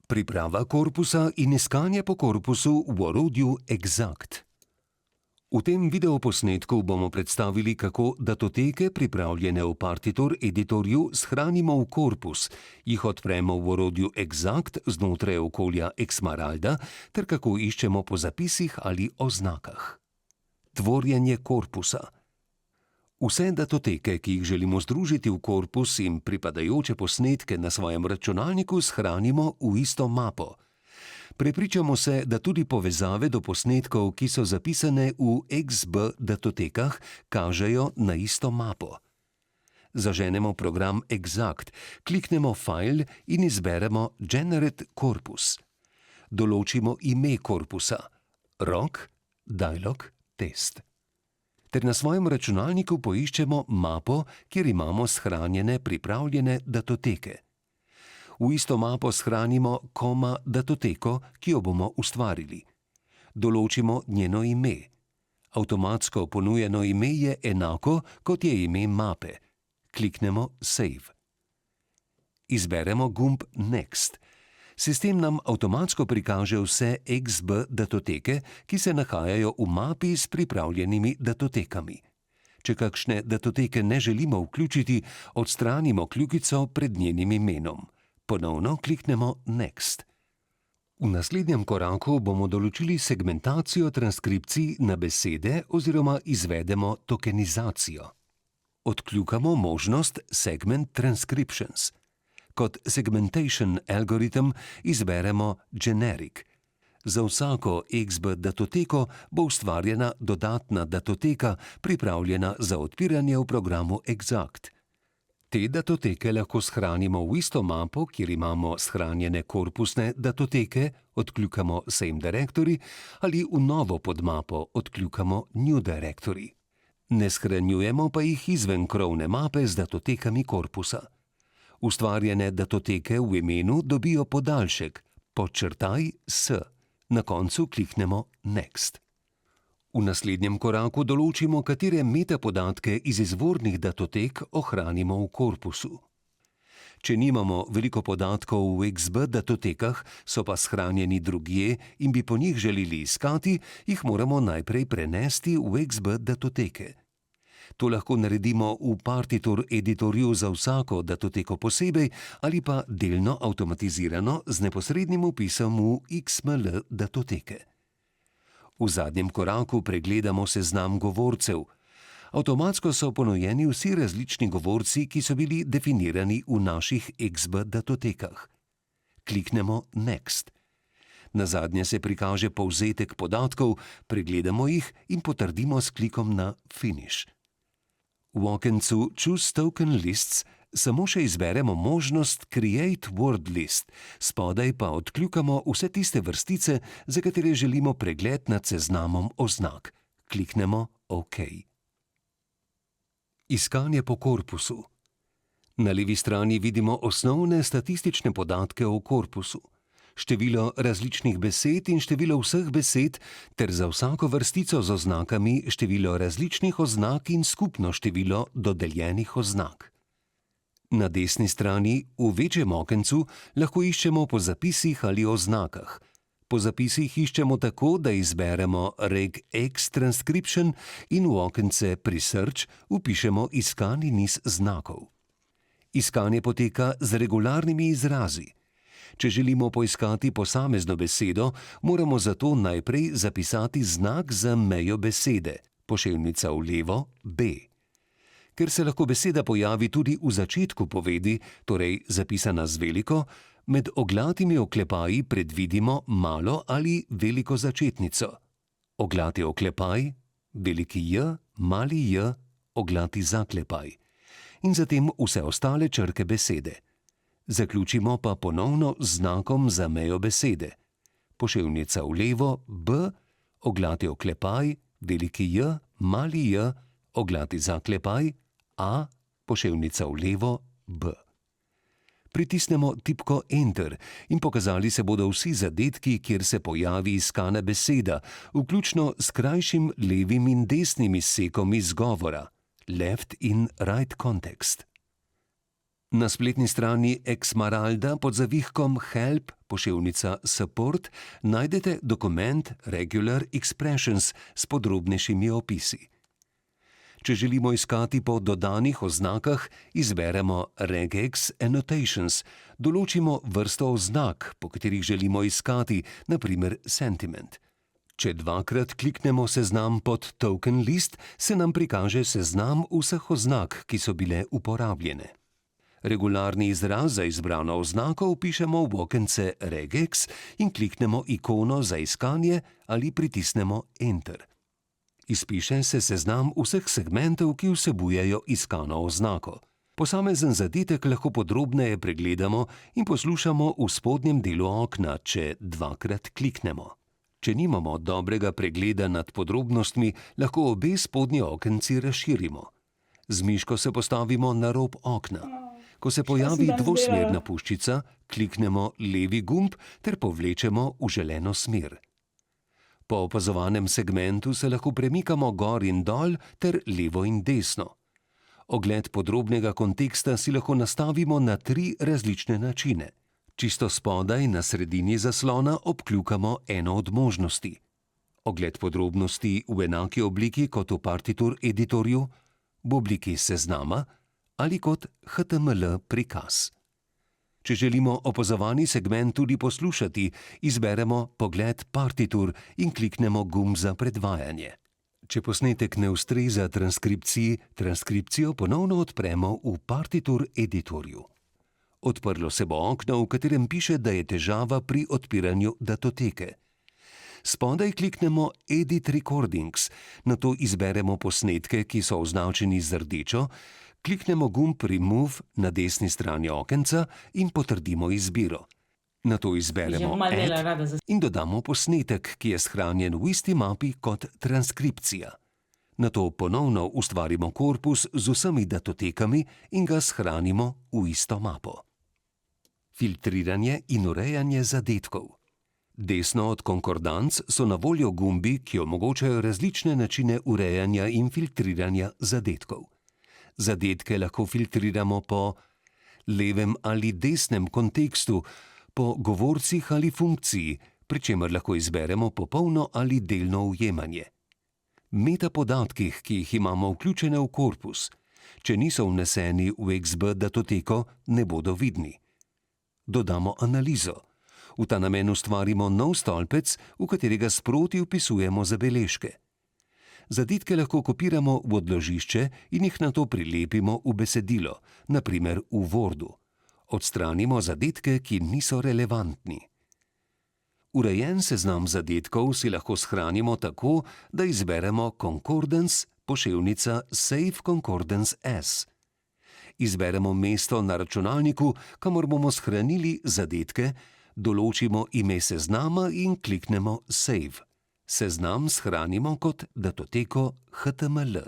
Priprava korpusa in iskanje po korpusu v orodju Exact. V tem videoposnetku bomo predstavili, kako datoteke, pripravljene v partitur editorju, shranimo v korpus, jih odpremo v orodju Exact znotraj okolja Xmaralda ter kako iščemo po zapisih ali oznakah. Tvorjenje korpusa. Vse datoteke, ki jih želimo združiti v korpus in pripadajoče posnetke na svojem računalniku, shranimo v isto mapo. Prepričamo se, da tudi povezave do posnetkov, ki so zapisane v XB datotekah, kažejo na isto mapo. Zaženemo program Exact, kliknemo File in izberemo Generate Corpus. Določimo ime korpusa Rock, Dialog, Test. Ter na svojem računalniku poiščemo mapo, kjer imamo shranjene pripravljene datoteke. V isto mapo shranimo datoteko, ki jo bomo ustvarili. Določimo njeno ime. Avtomatsko ponujeno ime je enako, kot je ime mape. Kliknemo Save. Izberemo gumb Next. Sistem nam avtomatsko prikaže vse XB datoteke, ki se nahajajo v mapi s pripravljenimi datotekami. Če kakšne datoteke ne želimo vključiti, odstranimo kljukico pred njenim imenom. Ponovno kliknemo Next. V naslednjem koraku bomo določili segmentacijo transkripcij na besede oziroma izvedemo tokenizacijo. Odkljukamo možnost Segment Transcriptions. Kot segmentation algoritem izberemo Generic. Za vsako XB datoteko bo ustvarjena dodatna datoteka, pripravljena za odpiranje v programu Exact. Te datoteke lahko shranimo v isto mapo, kjer imamo shranjene korpusne datoteke, odkljukamo Same Directory, ali v novo podmapo, odkljukamo New Directory. Ne shranjujemo pa jih izven krovne mape z datotekami korpusa. Ustvarjene datoteke v imenu dobijo podaljšek _s. Na koncu kliknemo Next. V naslednjem koraku določimo, katere metapodatke iz izvornih datotek ohranimo v korpusu. Če nimamo veliko podatkov v XB datotekah, so pa shranjeni drugje in bi po njih želeli iskati, jih moramo najprej prenesti v XB datoteke. To lahko naredimo v partitur editorju za vsako datoteko posebej ali pa delno avtomatizirano z neposrednim vpisom v XML datoteke. V zadnjem koraku pregledamo seznam govorcev. Avtomatsko so ponujeni vsi različni govorci, ki so bili definirani v naših XB datotekah. Kliknemo Next. Nazadnje se prikaže povzetek podatkov, pregledamo jih in potrdimo s klikom na Finish. V okencu Choose Token Lists samo še izberemo možnost Create Word List, spodaj pa odkljukamo vse tiste vrstice, za katere želimo pregled nad seznamom oznak. Kliknemo OK. Iskanje po korpusu. Na levi strani vidimo osnovne statistične podatke o korpusu. Število različnih besed in število vseh besed ter za vsako vrstico z oznakami število različnih oznak in skupno število dodeljenih oznak. Na desni strani, v večjem okencu, lahko iščemo po zapisih ali oznakah. Po zapisih iščemo tako, da izberemo regX transcription in v okence pri Search vpišemo iskani niz znakov. Iskanje poteka z regularnimi izrazi. Če želimo poiskati posamezno besedo, moramo zato najprej zapisati znak za mejo besede, poševnica v levo B. Ker se lahko beseda pojavi tudi v začetku povedi, torej zapisana z veliko, med oglatimi oklepaji predvidimo malo ali veliko začetnico. Oglati oklepaj, veliki J, mali J, oglati zaklepaj. In zatem vse ostale črke besede. Zaključimo pa ponovno z znakom za mejo besede. Poševnica v levo B, oglati oklepaj, veliki J, mali J, oglati zaklepaj, A, poševnica v levo B. Pritisnemo tipko Enter in pokazali se bodo vsi zadetki, kjer se pojavi iskana beseda, vključno s krajšim levim in desnim izsekom izgovora, left in right context. Na spletni strani Exmaralda pod zavihkom Help, poševnica Support, najdete dokument Regular Expressions s podrobnejšimi opisi. Če želimo iskati po dodanih oznakah, izberemo Regex Annotations, določimo vrsto oznak, po katerih želimo iskati, na primer sentiment. Če dvakrat kliknemo seznam pod Token List, se nam prikaže seznam vseh oznak, ki so bile uporabljene. Regularni izraz za izbrano oznako vpišemo v okence Regex in kliknemo ikono za iskanje ali pritisnemo Enter. Izpiše se seznam vseh segmentov, ki vsebujejo iskano oznako. Posamezen zadetek lahko podrobneje pregledamo in poslušamo v spodnjem delu okna, če dvakrat kliknemo. Če nimamo dobrega pregleda nad podrobnostmi, lahko obe spodnji okenci razširimo. Z miško se postavimo na rob okna. Ko se pojavi dvosmerna puščica, kliknemo levi gumb ter povlečemo v želeno smer. Po opazovanem segmentu se lahko premikamo gor in dol ter levo in desno. Ogled podrobnega konteksta si lahko nastavimo na 3 različne načine. Čisto spodaj na sredini zaslona obkljukamo eno od možnosti. Ogled podrobnosti v enaki obliki kot v partitur editorju, v obliki seznama ali kot HTML prikaz. Če želimo opazovani segment tudi poslušati, izberemo Pogled partitur in kliknemo gumb za predvajanje. Če posnetek ne ustreza transkripciji, transkripcijo ponovno odpremo v partitur editorju. Odprlo se bo okno, v katerem piše, da je težava pri odpiranju datoteke. Spodaj kliknemo Edit Recordings, nato izberemo posnetke, ki so označeni z rdečo, kliknemo gumb Remove na desni strani okenca in potrdimo izbiro. Nato izberemo Add in dodamo posnetek, ki je shranjen v isti mapi kot transkripcija. Nato ponovno ustvarimo korpus z vsemi datotekami in ga shranimo v isto mapo. Filtriranje in urejanje zadetkov. Desno od konkordanc so na voljo gumbi, ki omogočajo različne načine urejanja in filtriranja zadetkov. Zadetke lahko filtriramo po levem ali desnem kontekstu, po govorcih ali funkciji, pri čemer lahko izberemo popolno ali delno ujemanje. Metapodatkih, ki jih imamo vključene v korpus, če niso vneseni v XB datoteko, ne bodo vidni. Dodamo analizo. V ta namen ustvarimo nov stolpec, v katerega sproti vpisujemo zabeležke. Zadetke lahko kopiramo v odložišče in jih nato prilepimo v besedilo, na primer v Wordu. Odstranimo zadetke, ki niso relevantni. Urejen seznam zadetkov si lahko shranimo tako, da izberemo Concordance, poševnica Save Concordance as. Izberemo mesto na računalniku, kamor bomo shranili zadetke, določimo ime seznama in kliknemo Save. Seznam shranimo kot datoteko HTML.